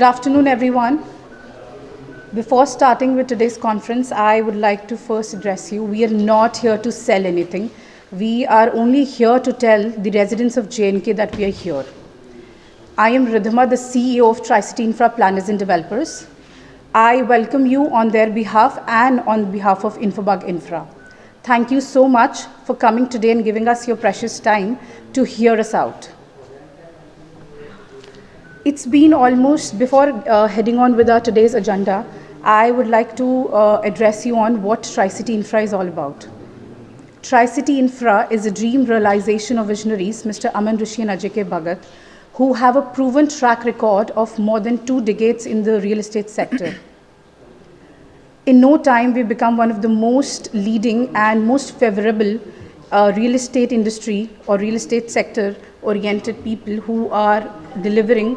Good afternoon, everyone. Before starting with today's conference, I would like to first address you. We are not here to sell anything. We are only here to tell the residents of JNK that we are here. I am Ridhima, the CEO of Tri-City Infra Planners and Developers. I welcome you on their behalf and on behalf of Infobug Infra. Thank you so much for coming today and giving us your precious time to hear us out. It's been almost, before heading on with our today's agenda, I would like to address you on what Tri-City Infra is all about. Tri-City Infra is a dream realization of visionaries, Mr. Aman Rishi and Ajay K. Bhagat, who have a proven track record of more than 2 decades in the real estate sector. In no time, we've become one of the most leading and most favorable real estate industry or real estate sector oriented people who are delivering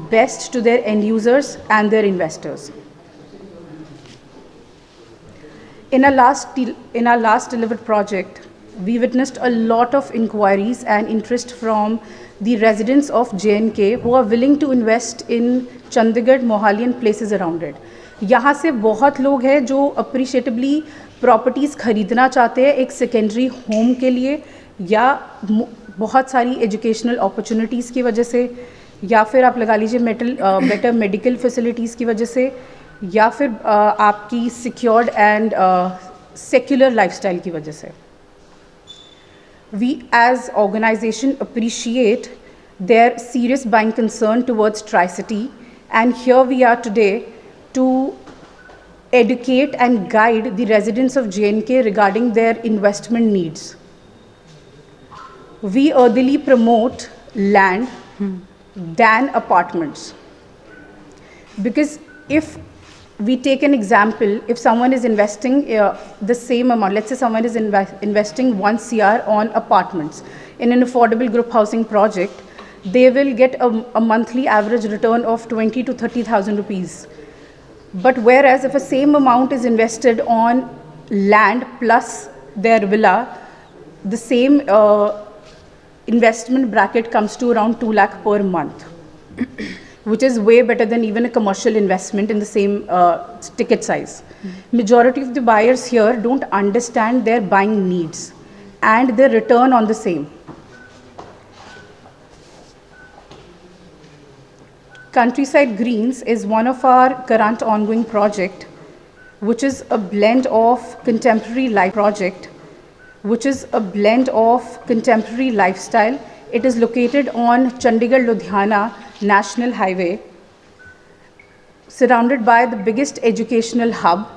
best to their end users and their investors. In our last delivered project, we witnessed a lot of inquiries and interest from the residents of JNK who are willing to invest in Chandigarh, Mohali and places around it. यहाँ से बहुत लोग हैं जो अप्रिशिएटेबली properties खरीदना चाहते हैं एक सेकेंडरी होम के लिए या बहुत सारी एजुकेशनल अपॉर्चुनिटीज़ की वजह से या फिर आप लगा लीजिए बेटर मेडिकल फैसिलिटीज़ की वजह से या फिर आपकी सिक्योर्ड एंड सेक्युलर लाइफस्टाइल की वजह से. We as organization appreciate their serious buying concern towards Tri-City, and here we are today to educate and guide the residents of JNK regarding their investment needs. We earthily promote land than apartments. Because if we take an example, if someone is investing the same amount, let's say someone is investing 1 CR on apartments in an affordable group housing project, they will get a monthly average return of 20 to 30,000 rupees. But whereas if a same amount is invested on land plus their villa, the same investment bracket comes to around 2 lakh per month, which is way better than even a commercial investment in the same ticket size. Majority of the buyers here don't understand their buying needs and their return on the same. Countryside Greens is one of our current ongoing project, which is a blend of contemporary lifestyle. It is located on Chandigarh-Ludhiana National Highway, surrounded by the biggest educational hub.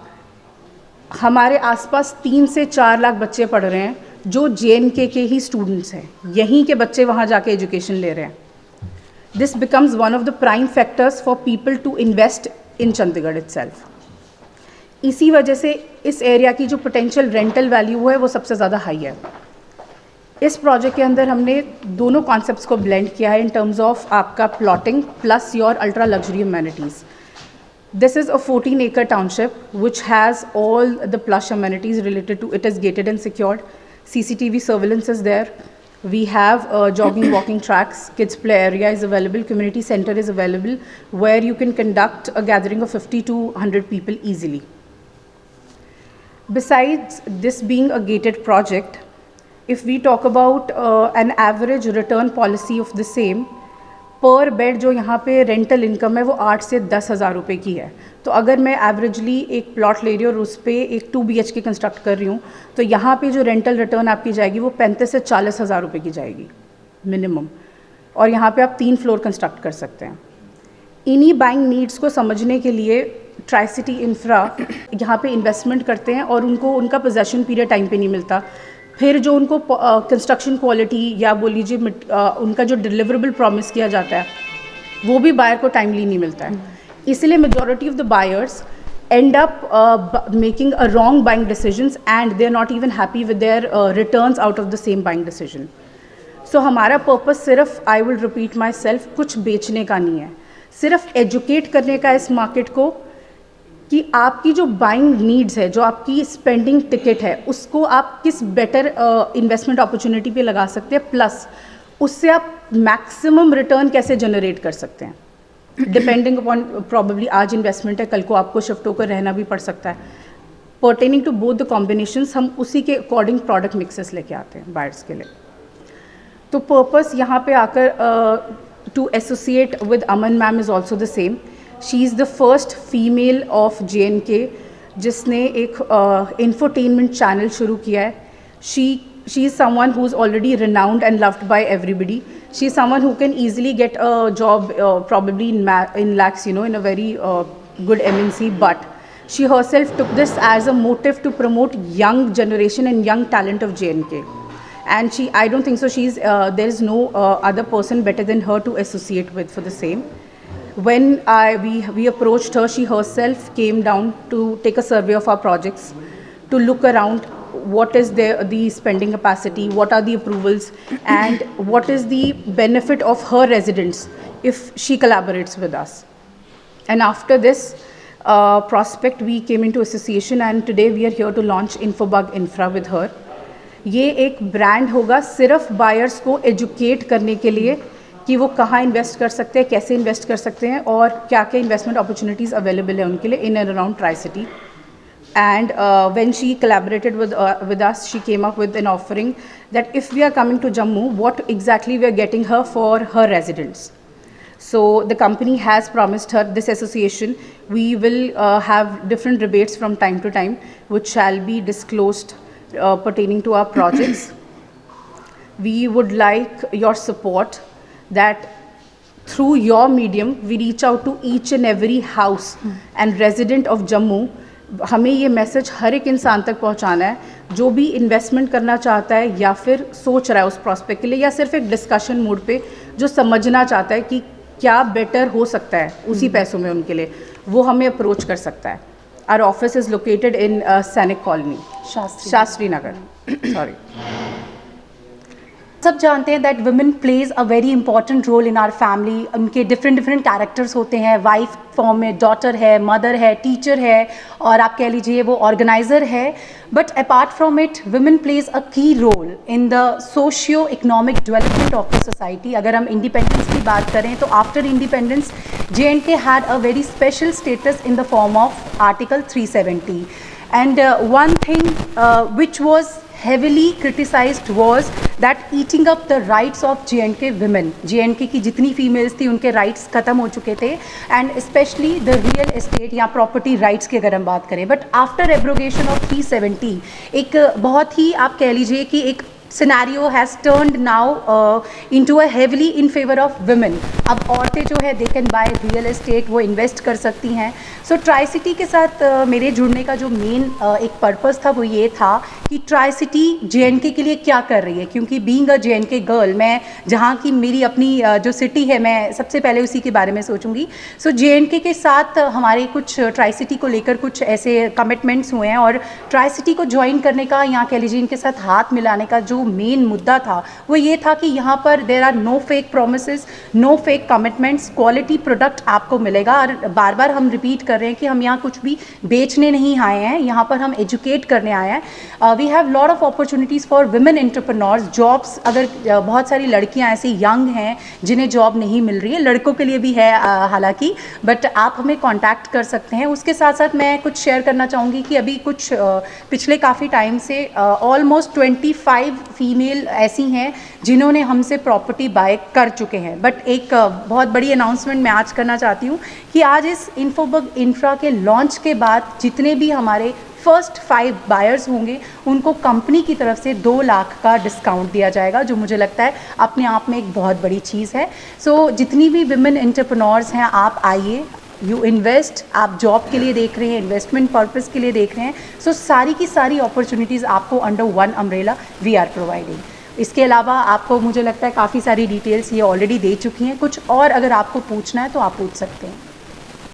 हमारे आसपास 3 से 4 लाख बच्चे पढ़ रहे हैं जो JNK के ही students हैं, यहीं के बच्चे वहाँ जाके एजुकेशन ले रहे हैं. This becomes one of the prime factors for people to invest in Chandigarh itself. इसी वजह से इस एरिया की जो पोटेंशियल रेंटल वैल्यू है वो सबसे ज़्यादा हाई है. इस प्रोजेक्ट के अंदर हमने दोनों कॉन्सेप्ट्स को ब्लेंड किया है इन टर्म्स ऑफ आपका plotting plus your ultra luxury amenities. This is a 14-acre township which has all the plush amenities related to it. Is gated and secured. CCTV surveillance is there. We have jogging, walking tracks, kids play area is available, community center is available where you can conduct a gathering of 50 to 100 people easily. Besides this being a gated project, if we talk about an average return policy of the same, पर bed जो यहाँ पे rental income है वो 8 से 10,000 रुपये की है. तो अगर मैं एवरेजली एक प्लॉट ले रही हूँ और उस पर एक 2 BHK कंस्ट्रक्ट कर रही हूँ तो यहाँ पे जो रेंटल रिटर्न आपकी जाएगी वो 35 से 40,000 रुपये की जाएगी मिनिमम. और यहाँ पे आप 3 फ्लोर कंस्ट्रक्ट कर सकते हैं. इन्हीं बाइंग नीड्स को समझने के लिए ट्राई-सिटी इंफ्रा यहाँ पे इन्वेस्टमेंट करते हैं और उनको उनका पोजेसन पीरियड टाइम पे नहीं मिलता. फिर जो उनको कंस्ट्रक्शन क्वालिटी या बोल लीजिए उनका जो डिलीवरेबल प्रॉमिस किया जाता है वो भी बायर को टाइमली नहीं मिलता है. इसलिए majority of the buyers end up making a wrong buying decisions and they're not even happy with their returns out of the same buying decision. So हमारा पर्पस सिर्फ, I will repeat my self, कुछ बेचने का नहीं है, सिर्फ educate करने का इस मार्केट को कि आपकी जो बाइंग नीड्स है, जो आपकी स्पेंडिंग टिकट है, उसको आप किस बेटर इन्वेस्टमेंट अपॉर्चुनिटी पे लगा सकते हैं, प्लस उससे आप मैक्सिमम रिटर्न कैसे जनरेट कर सकते हैं. डिपेंडिंग अपॉन प्रॉबेबली आज इन्वेस्टमेंट है, कल को आपको शिफ्ट होकर रहना भी पड़ सकता है. Pertaining to both the combinations हम उसी के अकॉर्डिंग प्रोडक्ट मिक्सेस लेके आते हैं बायर्स के लिए. तो पर्पस यहाँ पे आकर to associate with Aman ma'am is also the same. She is the first female of JNK जिसने एक इंफोटेनमेंट चैनल शुरू किया है. She is someone who is already renowned and loved by everybody. She is someone who can easily get a job probably in lakhs, in a very good MNC, but she herself took this as a motive to promote young generation and young talent of JNK. And I don't think so there is no other person better than her to associate with for the same. When we approached her, she herself came down to take a survey of our projects, to look around what is the spending capacity, what are the approvals, and what is the benefit of her residents if she collaborates with us. And after this prospect, we came into association, and today we are here to launch Infobug Infra with her. ये एक brand होगा सिर्फ buyers को educate करने के लिए कि वो कहाँ इन्वेस्ट कर सकते हैं, कैसे इन्वेस्ट कर सकते हैं, और क्या क्या इन्वेस्टमेंट अपॉर्चुनिटीज़ अवेलेबल है उनके लिए in and around tri city. And when she collaborated with us, she came up with an offering that if we are coming to Jammu, what exactly we are getting her for her residents. So the company has promised her this association. We will have different rebates from time to time, which shall be disclosed pertaining to our projects. We would like your support that through your medium, we reach out to each and every house and resident of Jammu. हमें ये message हर एक इंसान तक पहुंचाना है जो भी investment करना चाहता है या फिर सोच रहा है उस प्रॉस्पेक्ट के लिए, या सिर्फ एक डिस्कशन मोड पे जो समझना चाहता है कि क्या बेटर हो सकता है उसी पैसों में उनके लिए, वो हमें अप्रोच कर सकता है. Our office is located in Sainik Colony, Shastri Nagar. Sorry. सब जानते हैं that women plays a very important role in our family. उनके डिफरेंट कैरेक्टर्स होते हैं. वाइफ फॉर्म में डॉटर है, मदर है, टीचर है, और आप कह लीजिए वो ऑर्गेनाइजर है. But apart from it, women plays a key role in the socio economic development of the society. अगर हम इंडिपेंडेंस की बात करें तो after independence JNK had a very special status in the form of article 370. And one thing which was heavily criticized was that eating up the rights of JNK women. JNK की जितनी females थी उनके rights ख़त्म हो चुके थे, and specially the real estate या property rights की अगर हम बात करें. बट आफ्टर एब्रोगेशन ऑफ 370 एक बहुत ही आप कह लीजिए कि एक scenario has turned now into a heavily in favour of women. अब औरतें जो है they can by real estate, वो इन्वेस्ट कर सकती हैं. सो ट्राई सिटी के साथ मेरे जुड़ने का जो मेन एक पर्पस था वो ये था कि ट्राई सिटी JNK के लिए क्या कर रही है, क्योंकि बीइंग अ JNK गर्ल, मैं जहाँ की मेरी अपनी जो सिटी है मैं सबसे पहले उसी के बारे में सोचूंगी. सो JNK के साथ हमारे कुछ ट्राई सिटी को लेकर कुछ ऐसे कमिटमेंट्स हुए हैं, और ट्राई सिटी को ज्वाइन करने का, यहाँ कह लीजिए इनके साथ हाथ मिलाने का जो मेन मुद्दा था वो ये था कि यहाँ पर there are no fake promises, no fake commitments, quality product आपको मिलेगा. और बार बार हम रिपीट कर रहे हैं कि हम यहाँ कुछ भी बेचने नहीं आए हैं, यहाँ पर हम एजुकेट करने आए हैं. We have lot of opportunities for women entrepreneurs. Jobs, अगर बहुत सारी लड़कियाँ ऐसी यंग हैं जिन्हें जॉब नहीं मिल रही है, लड़कों के लिए भी है हालांकि, बट आप हमें कॉन्टैक्ट कर सकते हैं. उसके साथ साथ मैं कुछ शेयर करना चाहूँगी कि अभी कुछ पिछले काफ़ी टाइम से ऑलमोस्ट 25 फीमेल ऐसी हैं जिन्होंने हमसे प्रॉपर्टी बाय कर चुके हैं. बट एक बहुत बड़ी अनाउंसमेंट मैं आज करना चाहती हूँ कि आज इस इन्फोबग इंफ्रा के लॉन्च के बाद जितने भी हमारे फर्स्ट 5 बायर्स होंगे उनको कंपनी की तरफ से 2 लाख का डिस्काउंट दिया जाएगा, जो मुझे लगता है अपने आप में एक बहुत बड़ी चीज़ है. सो जितनी भी विमेन एंटरप्रेन्योर्स हैं, आप आइए, यू इन्वेस्ट. आप जॉब के लिए देख रहे हैं, इन्वेस्टमेंट पर्पस के लिए देख रहे हैं, सो सारी की सारी अपॉर्चुनिटीज़ आपको under one umbrella we are providing. इसके अलावा आपको मुझे लगता है काफ़ी सारी डिटेल्स ये ऑलरेडी दे चुकी हैं. कुछ और अगर आपको पूछना है तो आप पूछ सकते हैं.